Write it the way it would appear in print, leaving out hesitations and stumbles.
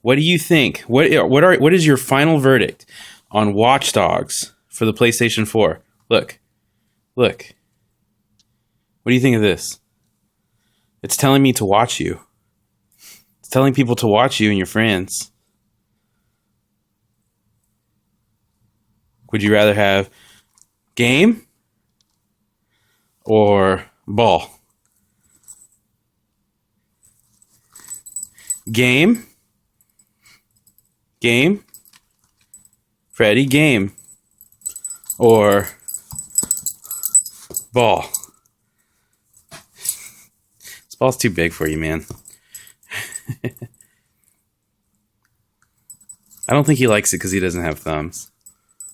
What do you think? What is your final verdict on Watch Dogs for the PlayStation 4? Look. What do you think of this? It's telling me to watch you. It's telling people to watch you and your friends. Would you rather have game or ball? Game. Freddie, game. Or ball. This ball's too big for you, man. I don't think he likes it because he doesn't have thumbs.